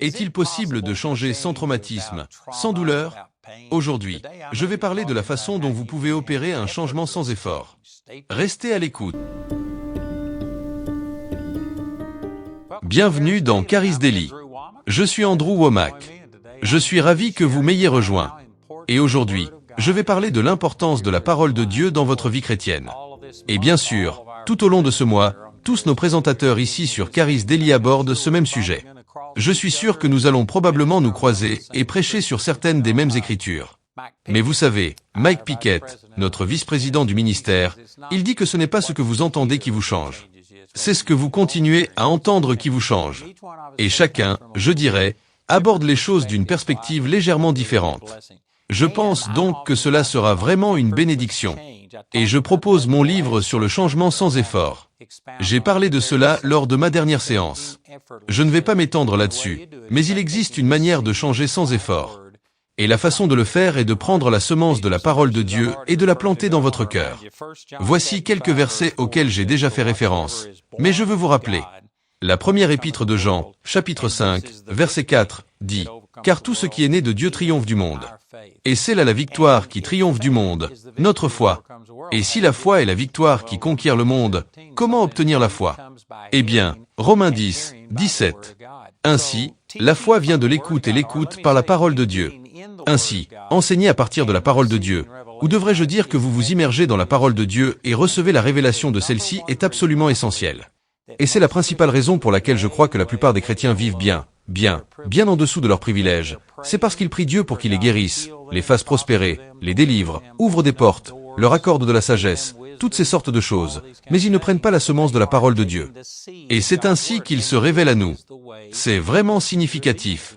Est-il possible de changer sans traumatisme, sans douleur? Aujourd'hui, je vais parler de la façon dont vous pouvez opérer un changement sans effort. Restez à l'écoute. Bienvenue dans Charis Daily. Je suis Andrew Wommack. Je suis ravi que vous m'ayez rejoint. Et aujourd'hui, je vais parler de l'importance de la parole de Dieu dans votre vie chrétienne. Et bien sûr, tout au long de ce mois, tous nos présentateurs ici sur Charis Daily abordent ce même sujet. Je suis sûr que nous allons probablement nous croiser et prêcher sur certaines des mêmes écritures. Mais vous savez, Mike Pickett, notre vice-président du ministère, il dit que ce n'est pas ce que vous entendez qui vous change. C'est ce que vous continuez à entendre qui vous change. Et chacun, je dirais, aborde les choses d'une perspective légèrement différente. Je pense donc que cela sera vraiment une bénédiction. Et je propose mon livre sur le changement sans effort. J'ai parlé de cela lors de ma dernière séance. Je ne vais pas m'étendre là-dessus, mais il existe une manière de changer sans effort. Et la façon de le faire est de prendre la semence de la parole de Dieu et de la planter dans votre cœur. Voici quelques versets auxquels j'ai déjà fait référence, mais je veux vous rappeler. La première épître de Jean, chapitre 5, verset 4, dit « Car tout ce qui est né de Dieu triomphe du monde. Et c'est là la victoire qui triomphe du monde, notre foi. Et si la foi est la victoire qui conquiert le monde, comment obtenir la foi? Eh bien, Romains 10, 17. Ainsi, la foi vient de l'écoute et l'écoute par la parole de Dieu. Ainsi, enseigner à partir de la parole de Dieu, ou devrais-je dire que vous vous immergez dans la parole de Dieu et recevez la révélation de celle-ci est absolument essentiel. Et c'est la principale raison pour laquelle je crois que la plupart des chrétiens vivent bien en dessous de leurs privilèges. C'est parce qu'ils prient Dieu pour qu'il les guérisse, les fasse prospérer, les délivre, ouvre des portes, leur accorde de la sagesse, toutes ces sortes de choses, mais ils ne prennent pas la semence de la parole de Dieu. Et c'est ainsi qu'il se révèle à nous. C'est vraiment significatif.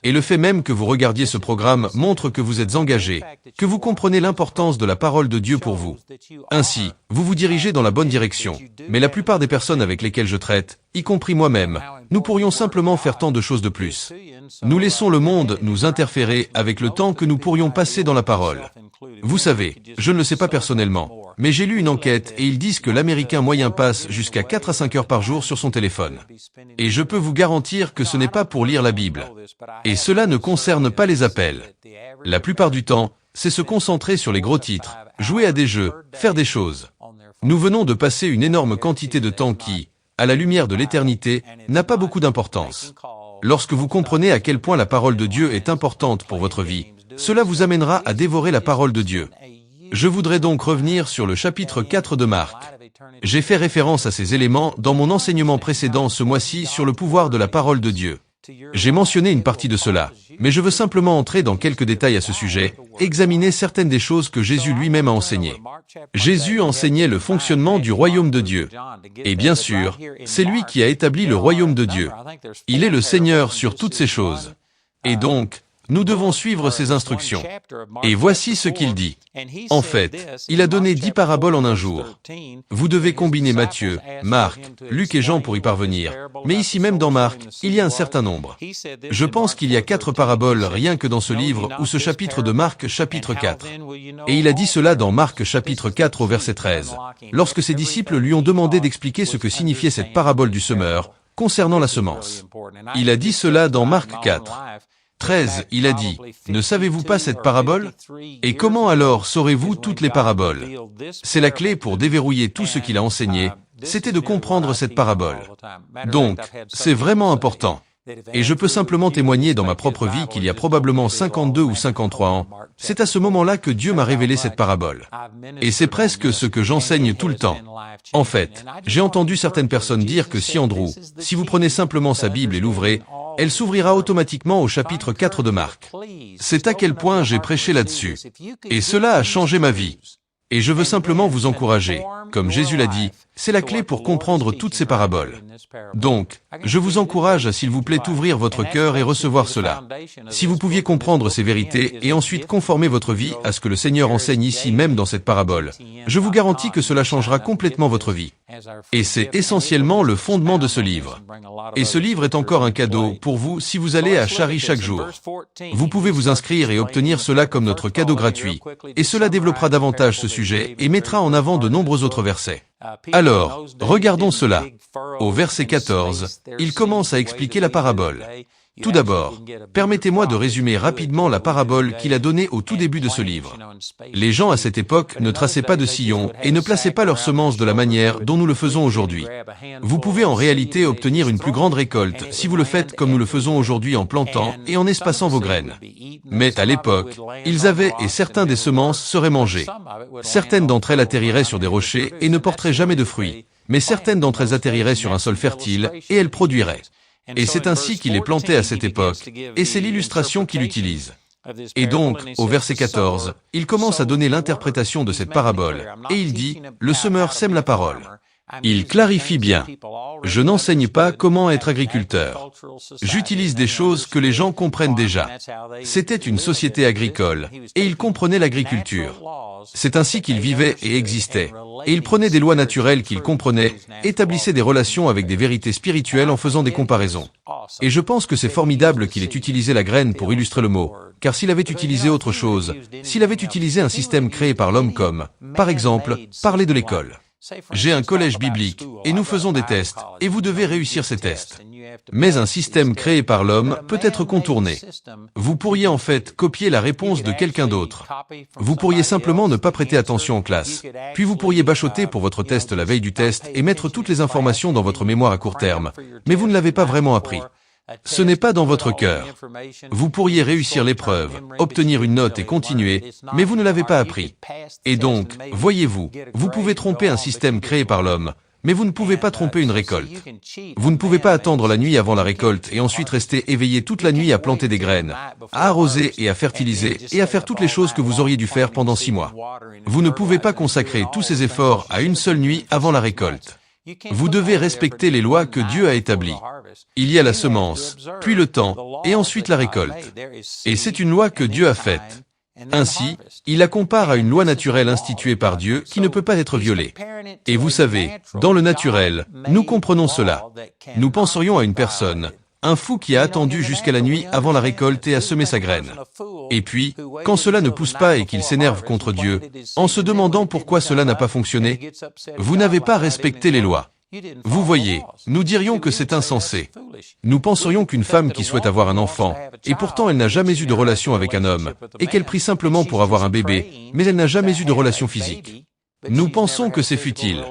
Et le fait même que vous regardiez ce programme montre que vous êtes engagé, que vous comprenez l'importance de la parole de Dieu pour vous. Ainsi, vous vous dirigez dans la bonne direction. Mais la plupart des personnes avec lesquelles je traite, y compris moi-même, nous pourrions simplement faire tant de choses de plus. Nous laissons le monde nous interférer avec le temps que nous pourrions passer dans la parole. Vous savez, je ne le sais pas personnellement, mais j'ai lu une enquête et ils disent que l'Américain moyen passe jusqu'à 4 à 5 heures par jour sur son téléphone. Et je peux vous garantir que ce n'est pas pour lire la Bible. Et cela ne concerne pas les appels. La plupart du temps, c'est se concentrer sur les gros titres, jouer à des jeux, faire des choses. Nous venons de passer une énorme quantité de temps qui, à la lumière de l'éternité, n'a pas beaucoup d'importance. Lorsque vous comprenez à quel point la parole de Dieu est importante pour votre vie, cela vous amènera à dévorer la parole de Dieu. Je voudrais donc revenir sur le chapitre 4 de Marc. J'ai fait référence à ces éléments dans mon enseignement précédent ce mois-ci sur le pouvoir de la parole de Dieu. J'ai mentionné une partie de cela, mais je veux simplement entrer dans quelques détails à ce sujet, examiner certaines des choses que Jésus lui-même a enseignées. Jésus enseignait le fonctionnement du royaume de Dieu. Et bien sûr, c'est lui qui a établi le royaume de Dieu. Il est le Seigneur sur toutes ces choses. Et donc, nous devons suivre ses instructions. Et voici ce qu'il dit. En fait, il a donné 10 paraboles en un jour. Vous devez combiner Matthieu, Marc, Luc et Jean pour y parvenir. Mais ici même dans Marc, il y a un certain nombre. Je pense qu'il y a 4 paraboles rien que dans ce livre ou ce chapitre de Marc chapitre 4. Et il a dit cela dans Marc chapitre 4 au verset 13. Lorsque ses disciples lui ont demandé d'expliquer ce que signifiait cette parabole du semeur, concernant la semence. Il a dit cela dans Marc 4. 13, il a dit, « Ne savez-vous pas cette parabole? Et comment alors saurez-vous toutes les paraboles? » C'est la clé pour déverrouiller tout ce qu'il a enseigné, c'était de comprendre cette parabole. Donc, c'est vraiment important. Et je peux simplement témoigner dans ma propre vie qu'il y a probablement 52 ou 53 ans, c'est à ce moment-là que Dieu m'a révélé cette parabole. Et c'est presque ce que j'enseigne tout le temps. En fait, j'ai entendu certaines personnes dire que si vous prenez simplement sa Bible et l'ouvrez, elle s'ouvrira automatiquement au chapitre 4 de Marc. C'est à quel point j'ai prêché là-dessus. Et cela a changé ma vie. Et je veux simplement vous encourager. Comme Jésus l'a dit, c'est la clé pour comprendre toutes ces paraboles. Donc, je vous encourage à s'il vous plaît ouvrir votre cœur et recevoir cela. Si vous pouviez comprendre ces vérités et ensuite conformer votre vie à ce que le Seigneur enseigne ici même dans cette parabole, je vous garantis que cela changera complètement votre vie. Et c'est essentiellement le fondement de ce livre. Et ce livre est encore un cadeau pour vous si vous allez à Charis chaque jour. Vous pouvez vous inscrire et obtenir cela comme notre cadeau gratuit. Et cela développera davantage ce sujet et mettra en avant de nombreux autres versets. Alors, regardons cela. Au verset 14, il commence à expliquer la parabole. Tout d'abord, permettez-moi de résumer rapidement la parabole qu'il a donnée au tout début de ce livre. Les gens à cette époque ne traçaient pas de sillon et ne plaçaient pas leurs semences de la manière dont nous le faisons aujourd'hui. Vous pouvez en réalité obtenir une plus grande récolte si vous le faites comme nous le faisons aujourd'hui en plantant et en espaçant vos graines. Mais à l'époque, ils avaient et certains des semences seraient mangées. Certaines d'entre elles atterriraient sur des rochers et ne porteraient jamais de fruits, mais certaines d'entre elles atterriraient sur un sol fertile et elles produiraient. Et c'est ainsi qu'il est planté à cette époque, et c'est l'illustration qu'il utilise. Et donc, au verset 14, il commence à donner l'interprétation de cette parabole, et il dit, « Le semeur sème la parole ». Il clarifie bien. Je n'enseigne pas comment être agriculteur. J'utilise des choses que les gens comprennent déjà. C'était une société agricole, et ils comprenaient l'agriculture. C'est ainsi qu'ils vivaient et existaient. Et ils prenaient des lois naturelles qu'ils comprenaient, établissaient des relations avec des vérités spirituelles en faisant des comparaisons. Et je pense que c'est formidable qu'il ait utilisé la graine pour illustrer le mot, car s'il avait utilisé autre chose, s'il avait utilisé un système créé par l'homme comme, par exemple, parler de l'école. J'ai un collège biblique, et nous faisons des tests, et vous devez réussir ces tests. Mais un système créé par l'homme peut être contourné. Vous pourriez en fait copier la réponse de quelqu'un d'autre. Vous pourriez simplement ne pas prêter attention en classe. Puis vous pourriez bachoter pour votre test la veille du test et mettre toutes les informations dans votre mémoire à court terme. Mais vous ne l'avez pas vraiment appris. Ce n'est pas dans votre cœur. Vous pourriez réussir l'épreuve, obtenir une note et continuer, mais vous ne l'avez pas appris. Et donc, voyez-vous, vous pouvez tromper un système créé par l'homme, mais vous ne pouvez pas tromper une récolte. Vous ne pouvez pas attendre la nuit avant la récolte et ensuite rester éveillé toute la nuit à planter des graines, à arroser et à fertiliser et à faire toutes les choses que vous auriez dû faire pendant 6 mois. Vous ne pouvez pas consacrer tous ces efforts à une seule nuit avant la récolte. Vous devez respecter les lois que Dieu a établies. Il y a la semence, puis le temps, et ensuite la récolte. Et c'est une loi que Dieu a faite. Ainsi, il la compare à une loi naturelle instituée par Dieu qui ne peut pas être violée. Et vous savez, dans le naturel, nous comprenons cela. Nous penserions à une personne, un fou qui a attendu jusqu'à la nuit avant la récolte et a semé sa graine. Et puis, quand cela ne pousse pas et qu'il s'énerve contre Dieu, en se demandant pourquoi cela n'a pas fonctionné, vous n'avez pas respecté les lois. Vous voyez, nous dirions que c'est insensé. Nous penserions qu'une femme qui souhaite avoir un enfant, et pourtant elle n'a jamais eu de relation avec un homme, et qu'elle prie simplement pour avoir un bébé, mais elle n'a jamais eu de relation physique. Nous pensons que c'est futile.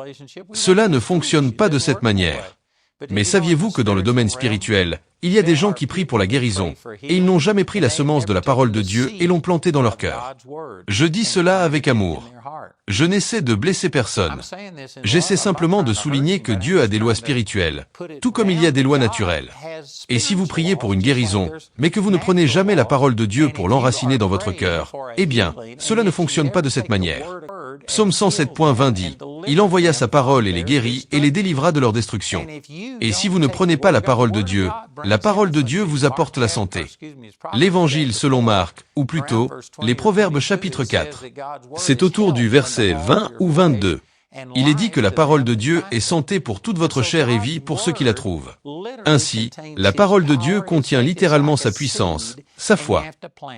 Cela ne fonctionne pas de cette manière. Mais saviez-vous que dans le domaine spirituel, il y a des gens qui prient pour la guérison, et ils n'ont jamais pris la semence de la parole de Dieu et l'ont plantée dans leur cœur. Je dis cela avec amour. Je n'essaie de blesser personne. J'essaie simplement de souligner que Dieu a des lois spirituelles, tout comme il y a des lois naturelles. Et si vous priez pour une guérison, mais que vous ne prenez jamais la parole de Dieu pour l'enraciner dans votre cœur, eh bien, cela ne fonctionne pas de cette manière. Psaume 107.20 dit, « Il envoya sa parole et les guérit et les délivra de leur destruction. » Et si vous ne prenez pas la parole de Dieu, la parole de Dieu vous apporte la santé. L'Évangile selon Marc, ou plutôt, les Proverbes chapitre 4. C'est autour du verset 20 ou 22. Il est dit que la parole de Dieu est santé pour toute votre chair et vie pour ceux qui la trouvent. Ainsi, la parole de Dieu contient littéralement sa puissance, sa foi.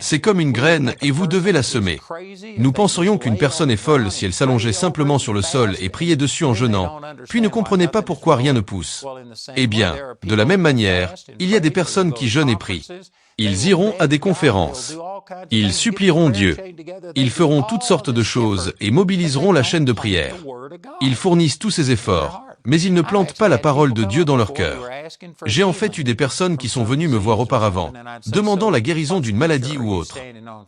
C'est comme une graine et vous devez la semer. Nous penserions qu'une personne est folle si elle s'allongeait simplement sur le sol et priait dessus en jeûnant, puis ne comprenait pas pourquoi rien ne pousse. Eh bien, de la même manière, il y a des personnes qui jeûnent et prient. Ils iront à des conférences. Ils supplieront Dieu. Ils feront toutes sortes de choses et mobiliseront la chaîne de prière. Ils fournissent tous ces efforts, mais ils ne plantent pas la parole de Dieu dans leur cœur. J'ai en fait eu des personnes qui sont venues me voir auparavant, demandant la guérison d'une maladie ou autre.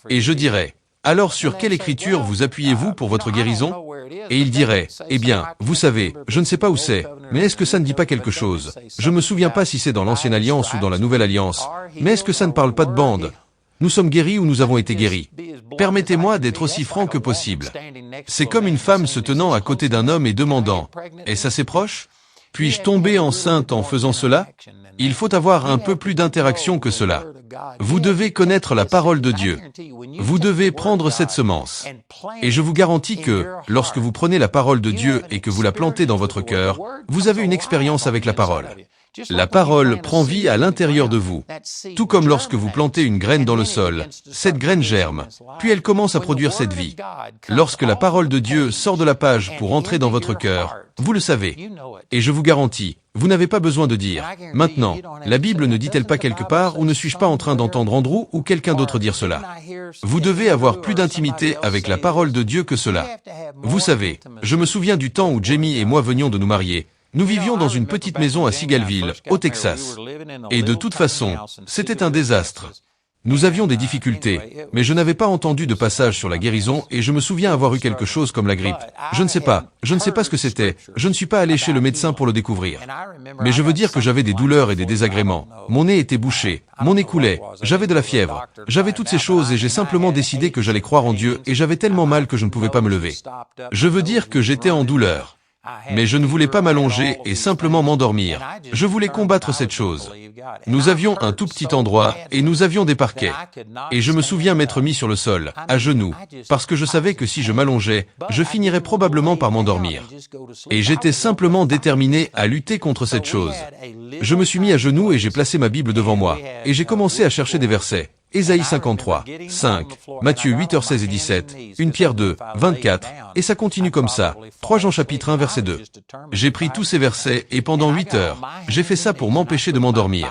Et je dirais, alors sur quelle écriture vous appuyez-vous pour votre guérison? Et ils diraient, eh bien, vous savez, je ne sais pas où c'est, mais est-ce que ça ne dit pas quelque chose? Je me souviens pas si c'est dans l'Ancienne Alliance ou dans la Nouvelle Alliance, mais est-ce que ça ne parle pas de bande? Nous sommes guéris ou nous avons été guéris. Permettez-moi d'être aussi franc que possible. C'est comme une femme se tenant à côté d'un homme et demandant, est-ce assez proche? Puis-je tomber enceinte en faisant cela? Il faut avoir un peu plus d'interaction que cela. Vous devez connaître la parole de Dieu. Vous devez prendre cette semence. Et je vous garantis que, lorsque vous prenez la parole de Dieu et que vous la plantez dans votre cœur, vous avez une expérience avec la parole. La parole prend vie à l'intérieur de vous. Tout comme lorsque vous plantez une graine dans le sol, cette graine germe, puis elle commence à produire cette vie. Lorsque la parole de Dieu sort de la page pour entrer dans votre cœur, Vous le savez. Et je vous garantis, vous n'avez pas besoin de dire. Maintenant, la Bible ne dit-elle pas quelque part ou ne suis-je pas en train d'entendre Andrew ou quelqu'un d'autre dire cela? Vous devez avoir plus d'intimité avec la parole de Dieu que cela. Vous savez, je me souviens du temps où Jamie et moi venions de nous marier. Nous vivions dans une petite maison à Seagalville, au Texas. Et de toute façon, c'était un désastre. Nous avions des difficultés, mais je n'avais pas entendu de passage sur la guérison et je me souviens avoir eu quelque chose comme la grippe. Je ne sais pas ce que c'était, je ne suis pas allé chez le médecin pour le découvrir. Mais je veux dire que j'avais des douleurs et des désagréments. Mon nez était bouché, mon nez coulait, j'avais de la fièvre, j'avais toutes ces choses et j'ai simplement décidé que j'allais croire en Dieu et j'avais tellement mal que je ne pouvais pas me lever. Je veux dire que j'étais en douleur. Mais je ne voulais pas m'allonger et simplement m'endormir. Je voulais combattre cette chose. Nous avions un tout petit endroit et nous avions des parquets. Et je me souviens m'être mis sur le sol, à genoux, parce que je savais que si je m'allongeais, je finirais probablement par m'endormir. Et j'étais simplement déterminé à lutter contre cette chose. Je me suis mis à genoux et j'ai placé ma Bible devant moi. Et j'ai commencé à chercher des versets. Ésaïe 53, 5, Matthieu 8, 16 et 17, 1 Pierre 2, 24, et ça continue comme ça, 3 Jean chapitre 1 verset 2. J'ai pris tous ces versets et pendant 8 heures, j'ai fait ça pour m'empêcher de m'endormir.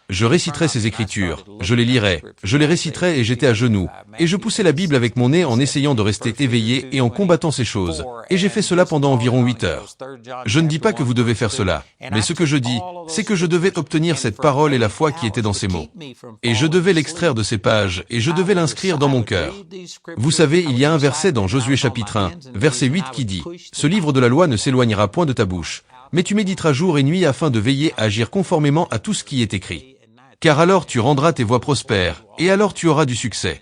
Je réciterais ces écritures, je les lirais, je les réciterais et j'étais à genoux, et je poussais la Bible avec mon nez en essayant de rester éveillé et en combattant ces choses, et j'ai fait cela pendant environ 8 heures. Je ne dis pas que vous devez faire cela, mais ce que je dis, c'est que je devais obtenir cette parole et la foi qui était dans ces mots. Et je devais l'extraire de ces pages, et je devais l'inscrire dans mon cœur. Vous savez, il y a un verset dans Josué chapitre 1, verset 8 qui dit, « Ce livre de la loi ne s'éloignera point de ta bouche, mais tu méditeras jour et nuit afin de veiller à agir conformément à tout ce qui est écrit. Car alors tu rendras tes voies prospères, et alors tu auras du succès. »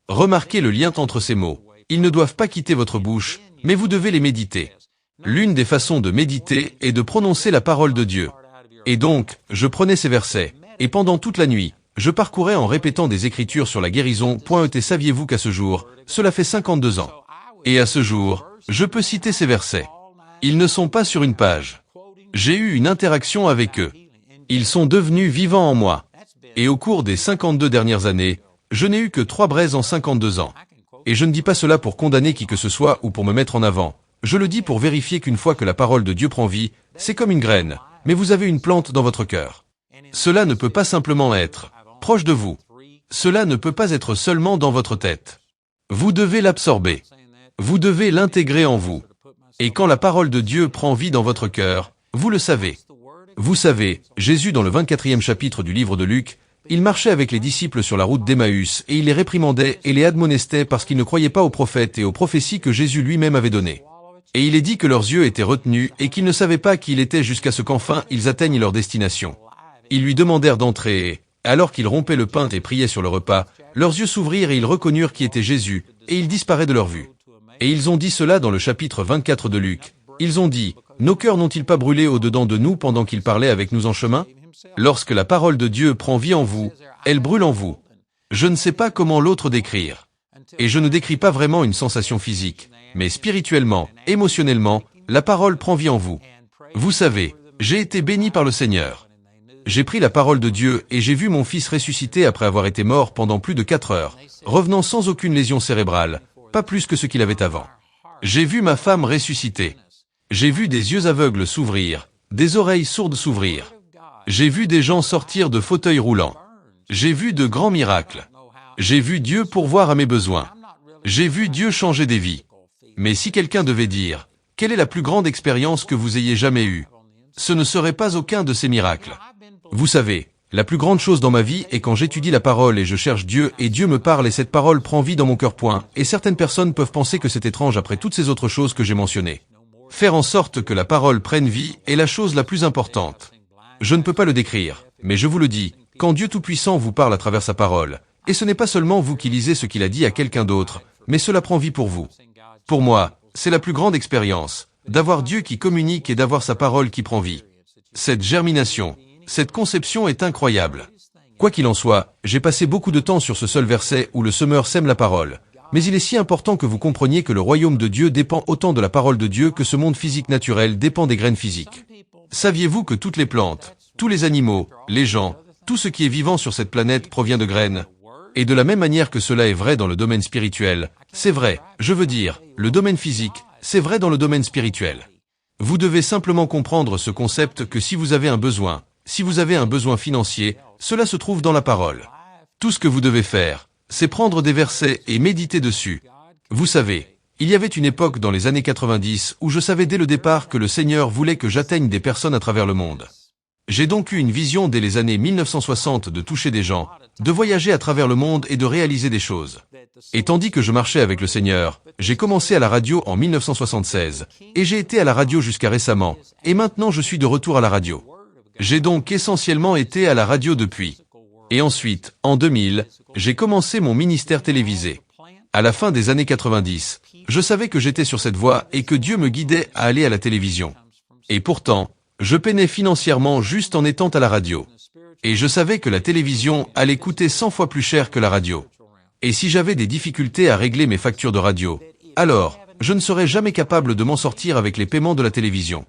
Remarquez le lien entre ces mots. Ils ne doivent pas quitter votre bouche, mais vous devez les méditer. L'une des façons de méditer est de prononcer la parole de Dieu. Et donc, je prenais ces versets, et pendant toute la nuit, je parcourais en répétant des écritures sur la guérison. Saviez-vous qu'à ce jour, cela fait 52 ans. Et à ce jour, je peux citer ces versets. Ils ne sont pas sur une page. J'ai eu une interaction avec eux. Ils sont devenus vivants en moi. Et au cours des 52 dernières années, je n'ai eu que 3 braises en 52 ans. Et je ne dis pas cela pour condamner qui que ce soit ou pour me mettre en avant. Je le dis pour vérifier qu'une fois que la parole de Dieu prend vie, c'est comme une graine, mais vous avez une plante dans votre cœur. Cela ne peut pas simplement être proche de vous. Cela ne peut pas être seulement dans votre tête. Vous devez l'absorber. Vous devez l'intégrer en vous. Et quand la parole de Dieu prend vie dans votre cœur, vous le savez. Vous savez, Jésus dans le 24e chapitre du livre de Luc, il marchait avec les disciples sur la route d'Emmaüs et il les réprimandait et les admonestait parce qu'ils ne croyaient pas aux prophètes et aux prophéties que Jésus lui-même avait données. Et il est dit que leurs yeux étaient retenus et qu'ils ne savaient pas qui il était jusqu'à ce qu'enfin ils atteignent leur destination. Ils lui demandèrent d'entrer et, alors qu'il rompait le pain et priait sur le repas, leurs yeux s'ouvrirent et ils reconnurent qui était Jésus, et il disparaît de leur vue. Et ils ont dit cela dans le chapitre 24 de Luc. Ils ont dit, « Nos cœurs n'ont-ils pas brûlé au-dedans de nous pendant qu'il parlait avec nous en chemin ?» Lorsque la parole de Dieu prend vie en vous, elle brûle en vous. Je ne sais pas comment l'autre décrire. Et je ne décris pas vraiment une sensation physique, mais spirituellement, émotionnellement, la parole prend vie en vous. Vous savez, j'ai été béni par le Seigneur. J'ai pris la parole de Dieu et j'ai vu mon fils ressusciter après avoir été mort pendant plus de 4 heures, revenant sans aucune lésion cérébrale, pas plus que ce qu'il avait avant. J'ai vu ma femme ressusciter. J'ai vu des yeux aveugles s'ouvrir, des oreilles sourdes s'ouvrir. J'ai vu des gens sortir de fauteuils roulants. J'ai vu de grands miracles. J'ai vu Dieu pourvoir à mes besoins. J'ai vu Dieu changer des vies. Mais si quelqu'un devait dire, quelle est la plus grande expérience que vous ayez jamais eue? Ce ne serait pas aucun de ces miracles. Vous savez, la plus grande chose dans ma vie est quand j'étudie la parole et je cherche Dieu et Dieu me parle et cette parole prend vie dans mon cœur. Et certaines personnes peuvent penser que c'est étrange après toutes ces autres choses que j'ai mentionnées. Faire en sorte que la parole prenne vie est la chose la plus importante. Je ne peux pas le décrire, mais je vous le dis, quand Dieu Tout-Puissant vous parle à travers sa parole, et ce n'est pas seulement vous qui lisez ce qu'il a dit à quelqu'un d'autre, mais cela prend vie pour vous. Pour moi, c'est la plus grande expérience, d'avoir Dieu qui communique et d'avoir sa parole qui prend vie. Cette germination, cette conception est incroyable. Quoi qu'il en soit, j'ai passé beaucoup de temps sur ce seul verset où le semeur sème la parole. Mais il est si important que vous compreniez que le royaume de Dieu dépend autant de la parole de Dieu que ce monde physique naturel dépend des graines physiques. Saviez-vous que toutes les plantes, tous les animaux, les gens, tout ce qui est vivant sur cette planète provient de graines? Et de la même manière que cela est vrai dans le domaine spirituel, c'est vrai, je veux dire, le domaine physique, c'est vrai dans le domaine spirituel. Vous devez simplement comprendre ce concept que si vous avez un besoin financier, cela se trouve dans la parole. Tout ce que vous devez faire, c'est prendre des versets et méditer dessus. Vous savez, il y avait une époque dans les années 90 où je savais dès le départ que le Seigneur voulait que j'atteigne des personnes à travers le monde. J'ai donc eu une vision dès les années 1960 de toucher des gens, de voyager à travers le monde et de réaliser des choses. Et tandis que je marchais avec le Seigneur, j'ai commencé à la radio en 1976, et j'ai été à la radio jusqu'à récemment, et maintenant je suis de retour à la radio. J'ai donc essentiellement été à la radio depuis. Et ensuite, en 2000, j'ai commencé mon ministère télévisé. À la fin des années 90, je savais que j'étais sur cette voie et que Dieu me guidait à aller à la télévision. Et pourtant, je peinais financièrement juste en étant à la radio. Et je savais que la télévision allait coûter 100 fois plus cher que la radio. Et si j'avais des difficultés à régler mes factures de radio, alors, je ne serais jamais capable de m'en sortir avec les paiements de la télévision.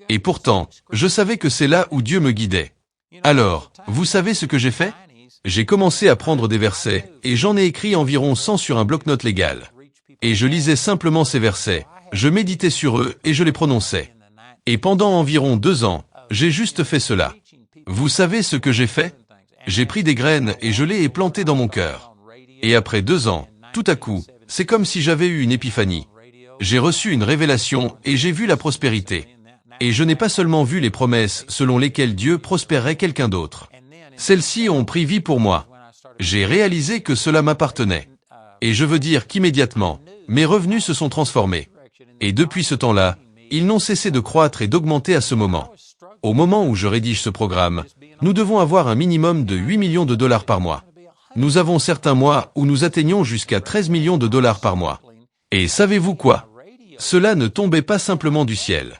Et pourtant, je savais que c'est là où Dieu me guidait. Alors, vous savez ce que j'ai fait? J'ai commencé à prendre des versets, et j'en ai écrit environ 100 sur un bloc-notes légal. Et je lisais simplement ces versets, je méditais sur eux et je les prononçais. Et pendant environ 2 ans, j'ai juste fait cela. Vous savez ce que j'ai fait? J'ai pris des graines et je les ai plantées dans mon cœur. Et après 2 ans, tout à coup, c'est comme si j'avais eu une épiphanie. J'ai reçu une révélation et j'ai vu la prospérité. Et je n'ai pas seulement vu les promesses selon lesquelles Dieu prospérerait quelqu'un d'autre. Celles-ci ont pris vie pour moi. J'ai réalisé que cela m'appartenait. Et je veux dire qu'immédiatement, mes revenus se sont transformés. Et depuis ce temps-là, ils n'ont cessé de croître et d'augmenter à ce moment. Au moment où je rédige ce programme, nous devons avoir un minimum de 8 millions de dollars par mois. Nous avons certains mois où nous atteignons jusqu'à 13 millions de dollars par mois. Et savez-vous quoi? Cela ne tombait pas simplement du ciel.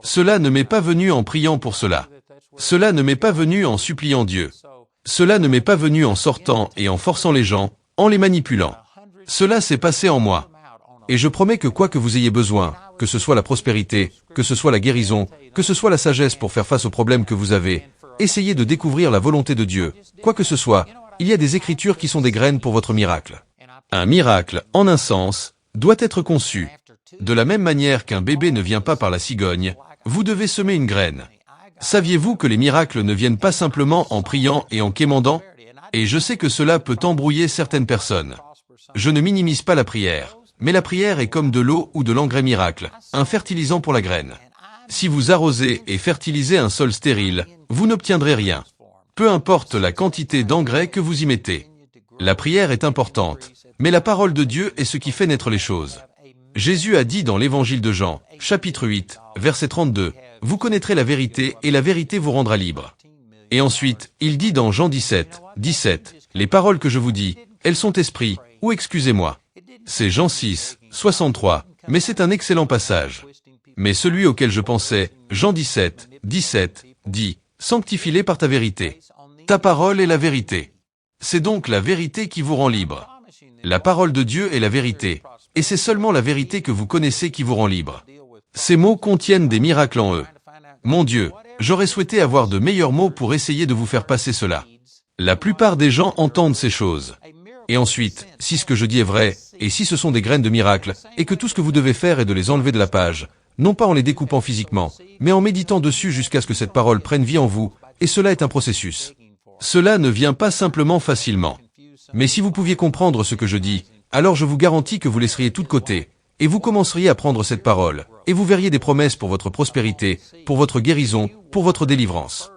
Cela ne m'est pas venu en priant pour cela. Cela ne m'est pas venu en suppliant Dieu. Cela ne m'est pas venu en sortant et en forçant les gens, en les manipulant. Cela s'est passé en moi. Et je promets que quoi que vous ayez besoin, que ce soit la prospérité, que ce soit la guérison, que ce soit la sagesse pour faire face aux problèmes que vous avez, essayez de découvrir la volonté de Dieu. Quoi que ce soit, il y a des écritures qui sont des graines pour votre miracle. Un miracle, en un sens, doit être conçu. De la même manière qu'un bébé ne vient pas par la cigogne, vous devez semer une graine. Saviez-vous que les miracles ne viennent pas simplement en priant et en quémandant? Et je sais que cela peut embrouiller certaines personnes. Je ne minimise pas la prière, mais la prière est comme de l'eau ou de l'engrais miracle, un fertilisant pour la graine. Si vous arrosez et fertilisez un sol stérile, vous n'obtiendrez rien. Peu importe la quantité d'engrais que vous y mettez. La prière est importante, mais la parole de Dieu est ce qui fait naître les choses. Jésus a dit dans l'évangile de Jean, chapitre 8, verset 32, « Vous connaîtrez la vérité et la vérité vous rendra libre. » Et ensuite, il dit dans Jean 17, 17, « Les paroles que je vous dis, elles sont esprit, ou excusez-moi. » C'est Jean 6, 63, mais c'est un excellent passage. Mais celui auquel je pensais, Jean 17, 17, dit, « Sanctifie-les par ta vérité. Ta parole est la vérité. » C'est donc la vérité qui vous rend libre. La parole de Dieu est la vérité. Et c'est seulement la vérité que vous connaissez qui vous rend libre. Ces mots contiennent des miracles en eux. Mon Dieu, j'aurais souhaité avoir de meilleurs mots pour essayer de vous faire passer cela. La plupart des gens entendent ces choses. Et ensuite, si ce que je dis est vrai, et si ce sont des graines de miracle, et que tout ce que vous devez faire est de les enlever de la page, non pas en les découpant physiquement, mais en méditant dessus jusqu'à ce que cette parole prenne vie en vous, et cela est un processus. Cela ne vient pas simplement facilement. Mais si vous pouviez comprendre ce que je dis, alors je vous garantis que vous laisseriez tout de côté, et vous commenceriez à prendre cette parole, et vous verriez des promesses pour votre prospérité, pour votre guérison, pour votre délivrance.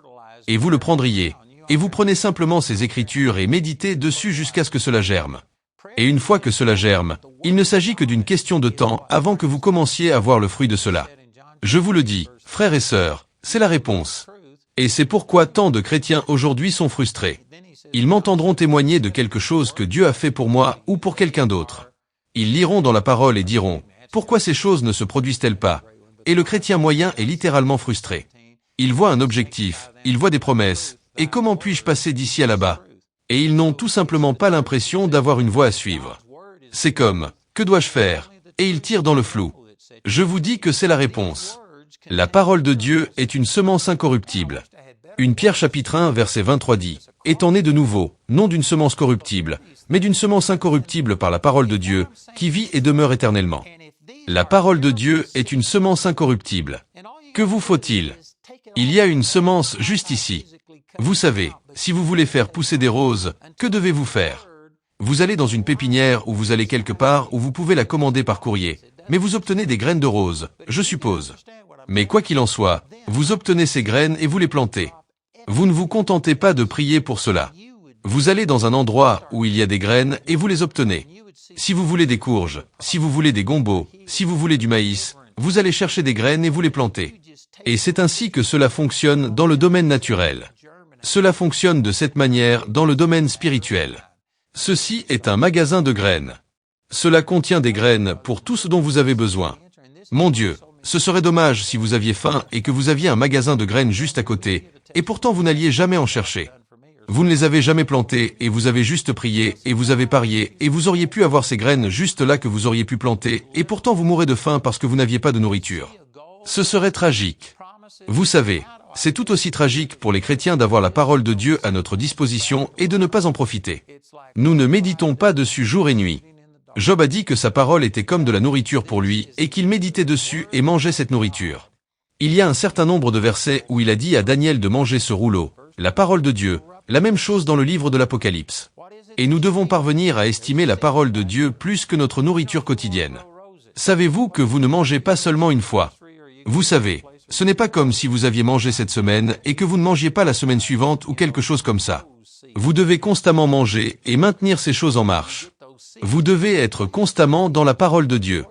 Et vous le prendriez, et vous prenez simplement ces écritures et méditez dessus jusqu'à ce que cela germe. Et une fois que cela germe, il ne s'agit que d'une question de temps avant que vous commenciez à voir le fruit de cela. Je vous le dis, frères et sœurs, c'est la réponse. Et c'est pourquoi tant de chrétiens aujourd'hui sont frustrés. Ils m'entendront témoigner de quelque chose que Dieu a fait pour moi ou pour quelqu'un d'autre. Ils liront dans la parole et diront, « Pourquoi ces choses ne se produisent-elles pas ?» Et le chrétien moyen est littéralement frustré. Il voit un objectif, il voit des promesses, et comment puis-je passer d'ici à là-bas? Et ils n'ont tout simplement pas l'impression d'avoir une voie à suivre. C'est comme, « Que dois-je faire ?» Et ils tirent dans le flou. Je vous dis que c'est la réponse. La parole de Dieu est une semence incorruptible. 1 Pierre chapitre 1 verset 23 dit, « Étant né de nouveau, non d'une semence corruptible, mais d'une semence incorruptible par la parole de Dieu, qui vit et demeure éternellement. » La parole de Dieu est une semence incorruptible. Que vous faut-il? Il y a une semence juste ici. Vous savez, si vous voulez faire pousser des roses, que devez-vous faire? Vous allez dans une pépinière ou vous allez quelque part où vous pouvez la commander par courrier, mais vous obtenez des graines de roses, je suppose. Mais quoi qu'il en soit, vous obtenez ces graines et vous les plantez. Vous ne vous contentez pas de prier pour cela. Vous allez dans un endroit où il y a des graines et vous les obtenez. Si vous voulez des courges, si vous voulez des gombos, si vous voulez du maïs, vous allez chercher des graines et vous les plantez. Et c'est ainsi que cela fonctionne dans le domaine naturel. Cela fonctionne de cette manière dans le domaine spirituel. Ceci est un magasin de graines. Cela contient des graines pour tout ce dont vous avez besoin. Mon Dieu, ce serait dommage si vous aviez faim et que vous aviez un magasin de graines juste à côté, et pourtant vous n'alliez jamais en chercher. Vous ne les avez jamais plantées et vous avez juste prié et vous avez parié et vous auriez pu avoir ces graines juste là que vous auriez pu planter et pourtant vous mourrez de faim parce que vous n'aviez pas de nourriture. Ce serait tragique. Vous savez, c'est tout aussi tragique pour les chrétiens d'avoir la parole de Dieu à notre disposition et de ne pas en profiter. Nous ne méditons pas dessus jour et nuit. Job a dit que sa parole était comme de la nourriture pour lui et qu'il méditait dessus et mangeait cette nourriture. Il y a un certain nombre de versets où il a dit à Daniel de manger ce rouleau, la parole de Dieu, la même chose dans le livre de l'Apocalypse. Et nous devons parvenir à estimer la parole de Dieu plus que notre nourriture quotidienne. Savez-vous que vous ne mangez pas seulement une fois? Vous savez, ce n'est pas comme si vous aviez mangé cette semaine et que vous ne mangiez pas la semaine suivante ou quelque chose comme ça. Vous devez constamment manger et maintenir ces choses en marche. Vous devez être constamment dans la parole de Dieu.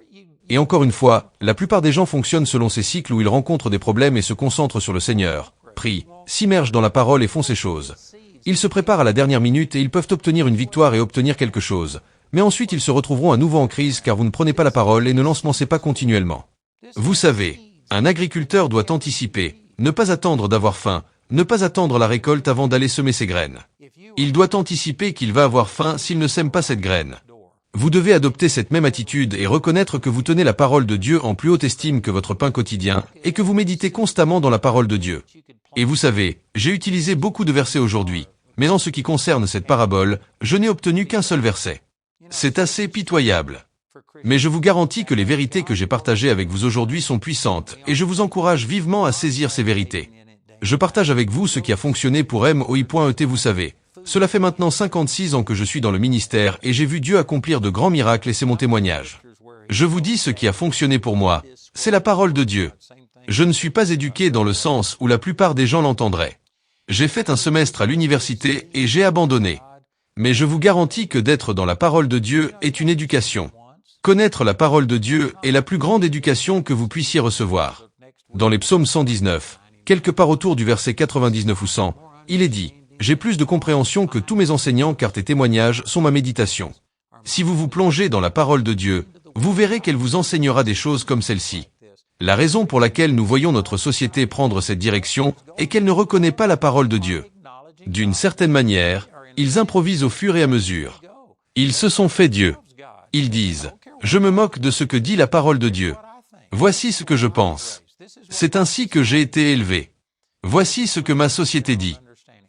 Et encore une fois, la plupart des gens fonctionnent selon ces cycles où ils rencontrent des problèmes et se concentrent sur le Seigneur, prient, s'immergent dans la parole et font ces choses. Ils se préparent à la dernière minute et ils peuvent obtenir une victoire et obtenir quelque chose. Mais ensuite ils se retrouveront à nouveau en crise car vous ne prenez pas la parole et ne l'ensemencez pas continuellement. Vous savez, un agriculteur doit anticiper, ne pas attendre d'avoir faim, ne pas attendre la récolte avant d'aller semer ses graines. Il doit anticiper qu'il va avoir faim s'il ne sème pas cette graine. Vous devez adopter cette même attitude et reconnaître que vous tenez la parole de Dieu en plus haute estime que votre pain quotidien et que vous méditez constamment dans la parole de Dieu. Et vous savez, j'ai utilisé beaucoup de versets aujourd'hui, mais en ce qui concerne cette parabole, je n'ai obtenu qu'un seul verset. C'est assez pitoyable. Mais je vous garantis que les vérités que j'ai partagées avec vous aujourd'hui sont puissantes et je vous encourage vivement à saisir ces vérités. Je partage avec vous ce qui a fonctionné pour MOI.ET, vous savez. Cela fait maintenant 56 ans que je suis dans le ministère et j'ai vu Dieu accomplir de grands miracles et c'est mon témoignage. Je vous dis ce qui a fonctionné pour moi, c'est la parole de Dieu. Je ne suis pas éduqué dans le sens où la plupart des gens l'entendraient. J'ai fait un semestre à l'université et j'ai abandonné. Mais je vous garantis que d'être dans la parole de Dieu est une éducation. Connaître la parole de Dieu est la plus grande éducation que vous puissiez recevoir. Dans les psaumes 119, quelque part autour du verset 99 ou 100, il est dit « J'ai plus de compréhension que tous mes enseignants car tes témoignages sont ma méditation. » Si vous vous plongez dans la parole de Dieu, vous verrez qu'elle vous enseignera des choses comme celle-ci. La raison pour laquelle nous voyons notre société prendre cette direction est qu'elle ne reconnaît pas la parole de Dieu. D'une certaine manière, ils improvisent au fur et à mesure. Ils se sont fait Dieu. Ils disent « Je me moque de ce que dit la parole de Dieu. Voici ce que je pense. C'est ainsi que j'ai été élevé. Voici ce que ma société dit. »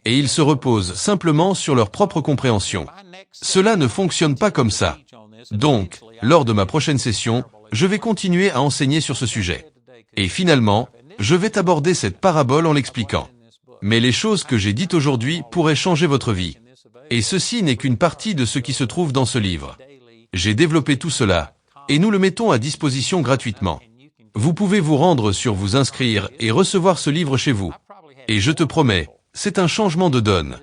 Et ils se reposent simplement sur leur propre compréhension. Cela ne fonctionne pas comme ça. Donc, lors de ma prochaine session, je vais continuer à enseigner sur ce sujet. Et finalement, je vais aborder cette parabole en l'expliquant. Mais les choses que j'ai dites aujourd'hui pourraient changer votre vie. Et ceci n'est qu'une partie de ce qui se trouve dans ce livre. J'ai développé tout cela, et nous le mettons à disposition gratuitement. Vous pouvez vous rendre sur vous inscrire et recevoir ce livre chez vous. Et je te promets, c'est un changement de donne.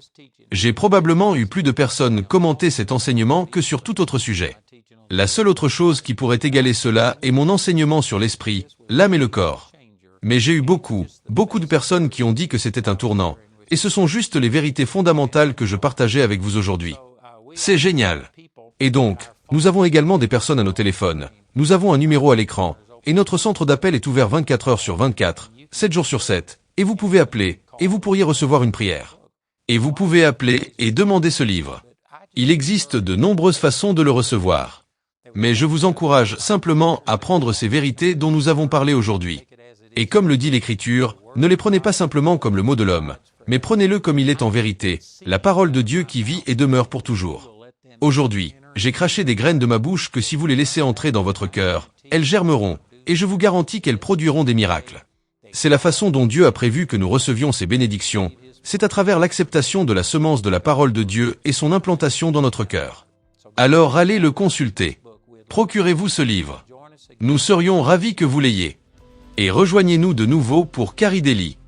J'ai probablement eu plus de personnes commenter cet enseignement que sur tout autre sujet. La seule autre chose qui pourrait égaler cela est mon enseignement sur l'esprit, l'âme et le corps. Mais j'ai eu beaucoup de personnes qui ont dit que c'était un tournant, et ce sont juste les vérités fondamentales que je partageais avec vous aujourd'hui. C'est génial. Et donc, nous avons également des personnes à nos téléphones, nous avons un numéro à l'écran, et notre centre d'appel est ouvert 24 heures sur 24, 7 jours sur 7, et vous pouvez appeler, et vous pourriez recevoir une prière. Et vous pouvez appeler et demander ce livre. Il existe de nombreuses façons de le recevoir. Mais je vous encourage simplement à prendre ces vérités dont nous avons parlé aujourd'hui. Et comme le dit l'Écriture, ne les prenez pas simplement comme le mot de l'homme, mais prenez-le comme il est en vérité, la parole de Dieu qui vit et demeure pour toujours. Aujourd'hui, j'ai craché des graines de ma bouche que si vous les laissez entrer dans votre cœur, elles germeront, et je vous garantis qu'elles produiront des miracles. C'est la façon dont Dieu a prévu que nous recevions ces bénédictions, c'est à travers l'acceptation de la semence de la parole de Dieu et son implantation dans notre cœur. Alors allez le consulter. Procurez-vous ce livre. Nous serions ravis que vous l'ayez. Et rejoignez-nous de nouveau pour Caridélie.